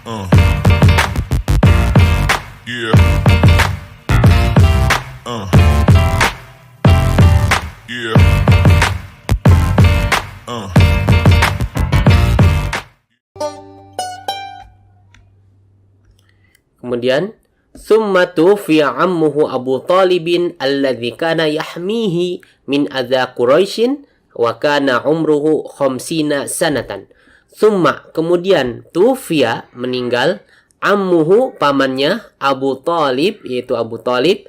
Uh. Yeah. Yeah. Kemudian summa tufiya ammuhu Abu Talibin alladzi kana yahmihi min adza Quraisyin wa kana umruhu khamsina sanatan. Summa kemudian tufiya meninggal ammuhu pamannya Abu Talib yaitu Abu Talib.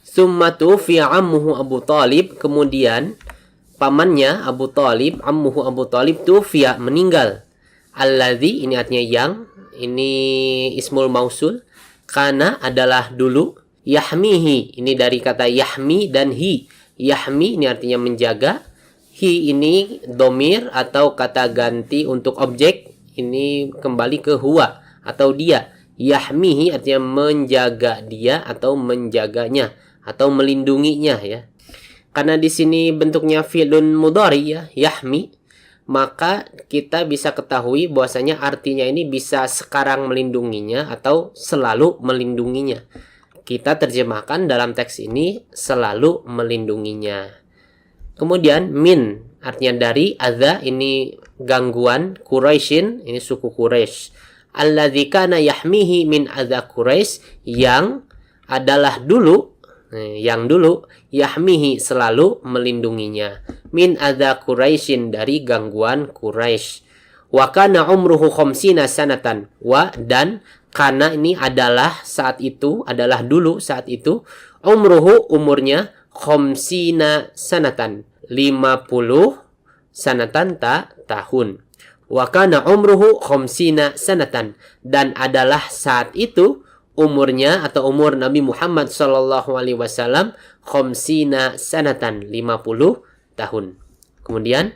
Summa tufiya ammuhu Abu Talib kemudian pamannya Abu Talib ammuhu Abu Talib tufiya meninggal. Alladzi ini artinya yang, ini ismul mausul, kana adalah dulu, yahmihi ini dari kata yahmi dan hi. Yahmi ini artinya menjaga, hi ini domir atau kata ganti untuk objek, ini kembali ke huwa atau dia. Yahmihi artinya menjaga dia atau menjaganya atau melindunginya ya. Karena di sini bentuknya fi'lun mudhari ya, yahmi, maka kita bisa ketahui bahwasanya artinya ini bisa sekarang melindunginya atau selalu melindunginya. Kita terjemahkan dalam teks ini selalu melindunginya. Kemudian min artinya dari, adza ini gangguan, Quraisyin ini suku Quraisy. Alladzi kana yahmihi min adza Quraisy yang adalah dulu, yang dulu yahmihi selalu melindunginya min adza Quraisyin dari gangguan Quraisy. Wa kana umruhu khamsina sanatan, wa dan kana ini adalah saat itu, adalah dulu saat itu, umruhu umurnya khamsina sanatan 50 sanatan tahun. Wa kana umruhu khamsina sanatan dan adalah saat itu umurnya atau umur Nabi Muhammad sallallahu alaihi wasallam khamsina sanatan 50 tahun. Kemudian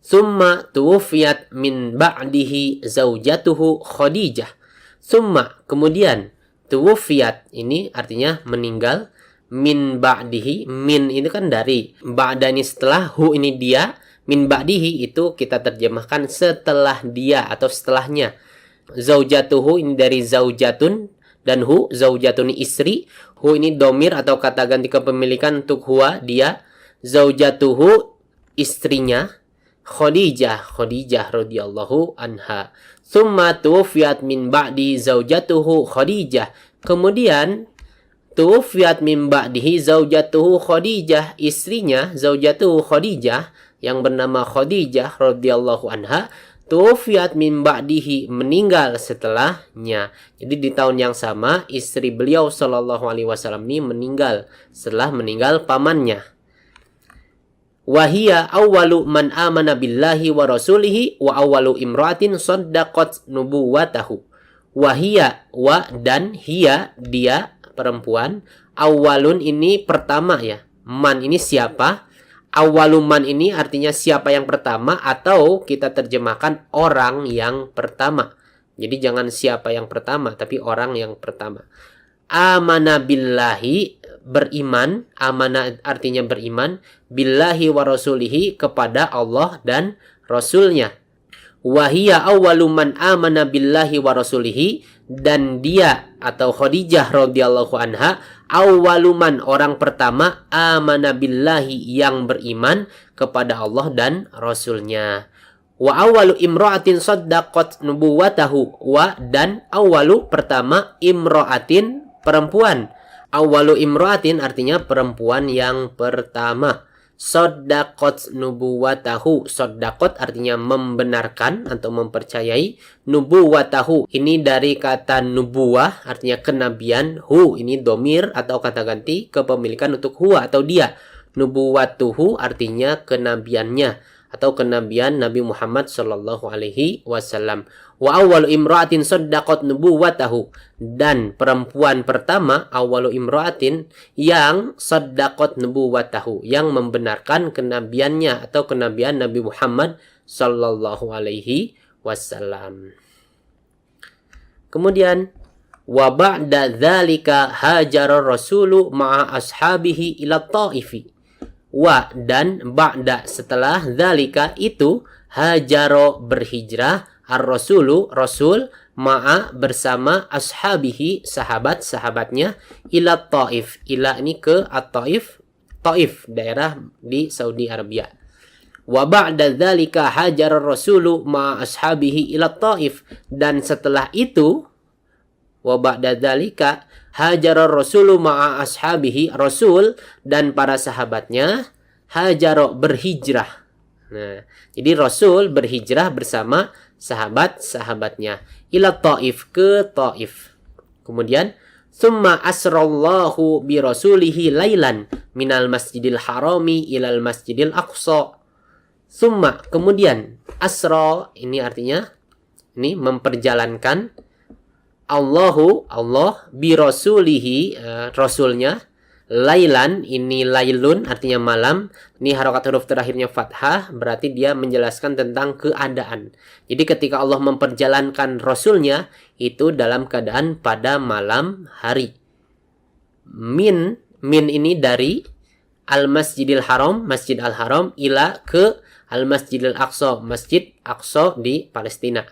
summa tuwfiyat min ba'dihi zaujatuhu Khadijah. Summa kemudian tuwfiyat ini artinya meninggal, min ba'dihi, min ini kan dari, ba'da ini setelah, hu ini dia, min ba'dihi itu kita terjemahkan setelah dia atau setelahnya. Zaujatuhu ini dari zaujatun dan hu, zaujatun istri, hu ini domir atau kata ganti kepemilikan untuk huwa dia, zaujatuhu istrinya, Khadijah radhiyallahu anha. Summa tuwfiyat min ba'di zaujatuhu Khadijah. Kemudian tuwfiyat min ba'dihi zaujatuhu Khadijah, istrinya zaujatuhu Khadijah yang bernama Khadijah radhiyallahu anha, tuwfiyat min ba'dihi meninggal setelahnya. Jadi di tahun yang sama istri beliau sallallahu alaihi wasallam ini meninggal setelah meninggal pamannya. Wahia awwalu man amana billahi wa rasulihi wa awwalu imra'atin saddaqat nubuwatahu. Wahia wa dan hiya dia perempuan, awwalun ini pertama ya. Man ini siapa? Awwaluman ini artinya siapa yang pertama atau kita terjemahkan orang yang pertama. Jadi jangan siapa yang pertama tapi orang yang pertama. Amana billahi beriman, amana artinya beriman, billahi wa rasulihi kepada Allah dan Rasulnya. Wahia awwaluman amana billahi wa rasulihi dan dia atau Khadijah radhiyallahu anha awwaluman orang pertama amana billahi yang beriman kepada Allah dan Rasulnya. Wa awwalu imra'atin saddaqat nubuwatahu, wa dan awwalu pertama imra'atin perempuan. Awwalu imra'atin artinya perempuan yang pertama. Saddaqat nubuwatahu, saddaqat artinya membenarkan atau mempercayai, nubuwatahu ini dari kata nubuwah artinya kenabian, hu ini domir atau kata ganti kepemilikan untuk huwa atau dia, nubuwatuhu artinya kenabiannya atau kenabian Nabi Muhammad sallallahu alaihi wasallam. Wa awwalu imra'atin saddaqat nubuwatahu dan perempuan pertama awwalu imra'atin yang saddaqat nubuwatahu yang membenarkan kenabiannya atau kenabian Nabi Muhammad sallallahu alaihi wasallam. Kemudian wa ba'da dzalika hajara rasulu ma'a ashabihi ila Thaifi. Wa dan ba'da setelah dzalika itu hajaro berhijrah ar-rasulu rasul ma'a bersama ashabihi sahabat-sahabatnya ila Taif. Ila ini ke at-Taif, Taif daerah di Saudi Arabia. Wa ba'da dzalika hajara rasulu ma'a ashabihi ila Taif, dan setelah itu wa ba'da dzalika hajara rasulu ma'a ashabihi, Rasul dan para sahabatnya hajaro berhijrah. Nah, jadi Rasul berhijrah bersama sahabat-sahabatnya ila Taif, ke Taif. Kemudian summa asrallahu bi rasulihi lailan minal masjidil harami ilal masjidil aqsa. Summa, kemudian, asra ini artinya ini memperjalankan Allah bi rasulihi, rasulnya, lailan ini lailun artinya malam. Ini harokat huruf terakhirnya fathah, berarti dia menjelaskan tentang keadaan. Jadi ketika Allah memperjalankan rasulnya itu dalam keadaan pada malam hari. Min ini dari al-masjidil haram, masjid al-haram, ila ke al-masjidil aqsa, masjid aqsa di Palestina.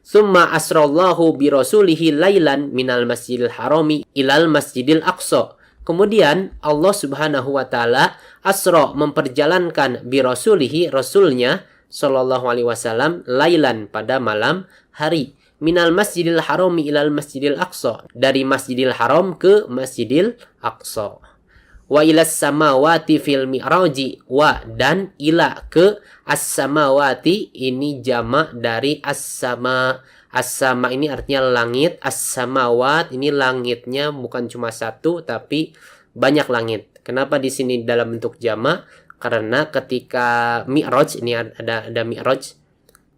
Summa asrallahu bi rasulihi lailan minal masjidil harami ilal masjidil aqsa. Kemudian Allah Subhanahu wa taala asra memperjalankan bi rasulihi, rasulnya sallallahu alaihi wasallam, lailan pada malam hari, minal masjidil harami ilal masjidil aqsa, dari masjidil haram ke masjidil aqsa. Wa ilas samawati fil mi'raji, wa dan ila ke as-samawati, ini jamak dari as-sama. As-sama ini artinya langit, as-samawat ini langitnya bukan cuma satu tapi banyak langit. Kenapa di sini dalam bentuk jamak? Karena ketika Mi'raj, ini ada Mi'raj.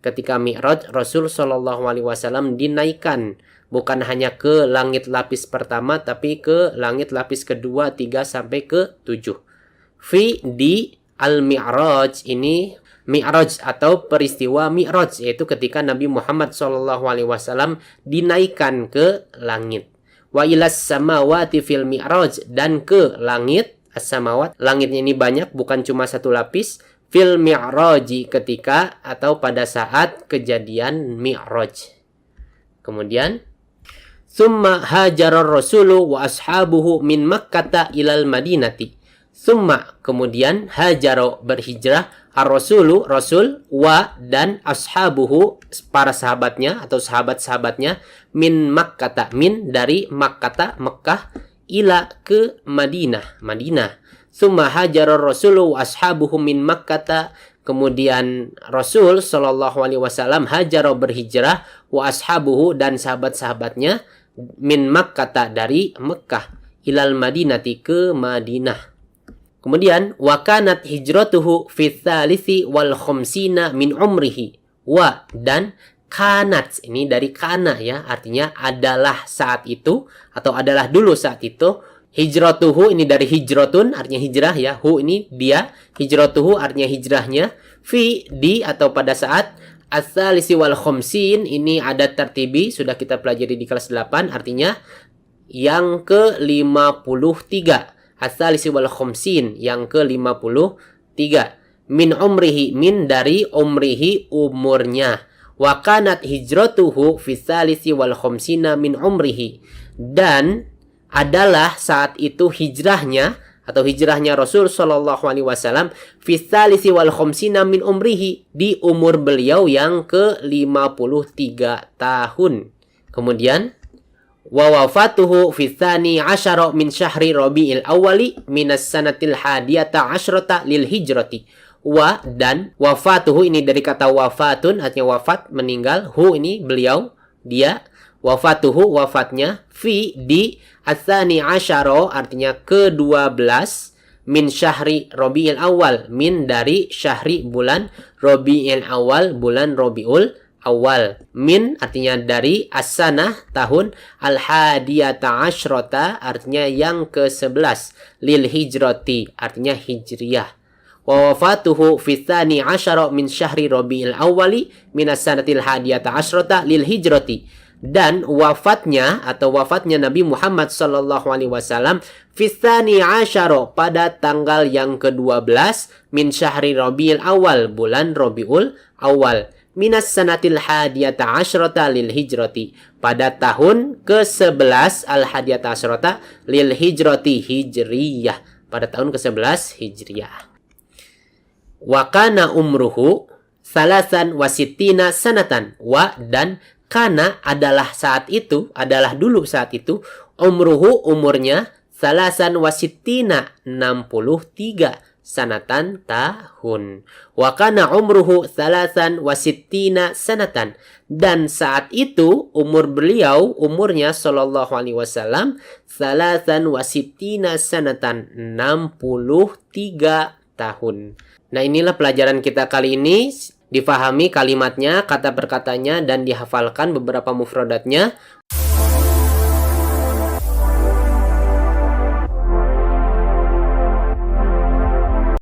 Ketika Mi'raj, Rasul Shallallahu alaihi wasallam dinaikkan bukan hanya ke langit lapis pertama tapi ke langit lapis kedua, 3 sampai ke 7. Fi di al-Mi'raj, ini Mi'raj atau peristiwa Mi'raj, yaitu ketika Nabi Muhammad SAW dinaikkan ke langit. Wa ilas samawati fil mi'raj, dan ke langit, as-samawat, langitnya ini banyak, bukan cuma satu lapis, fil mi'raji, ketika atau pada saat kejadian Mi'raj. Kemudian summa hajarar rasulu wa ashabuhu min Makkata ilal Madinati. Summa, kemudian, hajaro berhijrah, ar-rasulu, rasul, wa dan ashabuhu, para sahabatnya atau sahabat-sahabatnya, min Makkata, min dari Makkata, Mekah, ila ke Madinah, Madinah. Summa hajarar rasulu wa ashabuhu min Makkata, kemudian Rasul sallallahu alaihi wasallam hajaro berhijrah, wa ashabuhu dan sahabat-sahabatnya, min Makkata dari Mekah, ilal Madinati ke Madinah. Kemudian wakanat hijratuhu fi tsalisi wal khamsina min umrihi, wa dan kanat, ini dari kana ya, artinya adalah saat itu atau adalah dulu saat itu. Hijratuhu ini dari hijratun artinya hijrah ya, hu ini dia, hijratuhu artinya hijrahnya, fi di atau pada saat, ats-tsalisi wal khamsin ini ada tertibi, sudah kita pelajari di kelas 8, artinya yang ke-53. Ats-tsalisi wal khamsin, yang ke-53. Min umrihi, min dari umrihi, umurnya. Wa kanat hijratuhu fi tsalisi wal khamsina min umrihi, dan adalah saat itu hijrahnya atau hijrahnya Rasul sallallahu alaihi wasallam fi tsalisi wal khamsina min umrihi, di umur beliau yang ke-53 tahun. Kemudian wa wafatuhu fi tsani asyara min syahri Rabiul Awwali minas sanatil hadiyata asyrata lil hijrati. Wa dan wafatuhu ini dari kata wafatun artinya wafat, meninggal, hu ini beliau, dia, wafatuhu wafatnya, fi di ats-tsani asyara artinya ke-12, min syahri Rabiul Awal, min dari syahri bulan Rabiul Awal, bulan Rabiul Awal. Min artinya dari, as-sanah tahun, al-hadiyata asyrata artinya yang ke-11, lil hijrati artinya hijriyah. Wa wafatuhu fi tsani asyara min syahri Rabiul Awwali minas sanatil hadiyata asyrata lil hijrati, dan wafatnya atau wafatnya Nabi Muhammad sallallahu alaihi wasallam fi tsani asyara pada tanggal yang ke-12 min syahri Rabiul Awal, bulan Rabiul Awal, minas sanatil hadiyata asyrata lil hijrati. Pada tahun ke-11 al-hadiyata asyrata lil hijrati hijriyah. Pada tahun ke-11 hijriyah. Wa kana umruhu salasan wasittina sanatan. Wa dan kana adalah dulu saat itu umruhu umurnya salasan wasittina 63 sanatan tahun. Wa kana umruhu salasan wasittina sanatan. Dan saat itu umurnya sallallahu alaihi wasallam salasan wasittina sanatan 63 tahun. Nah, inilah pelajaran kita kali ini. Difahami kalimatnya, kata per katanya, dan dihafalkan beberapa mufradatnya.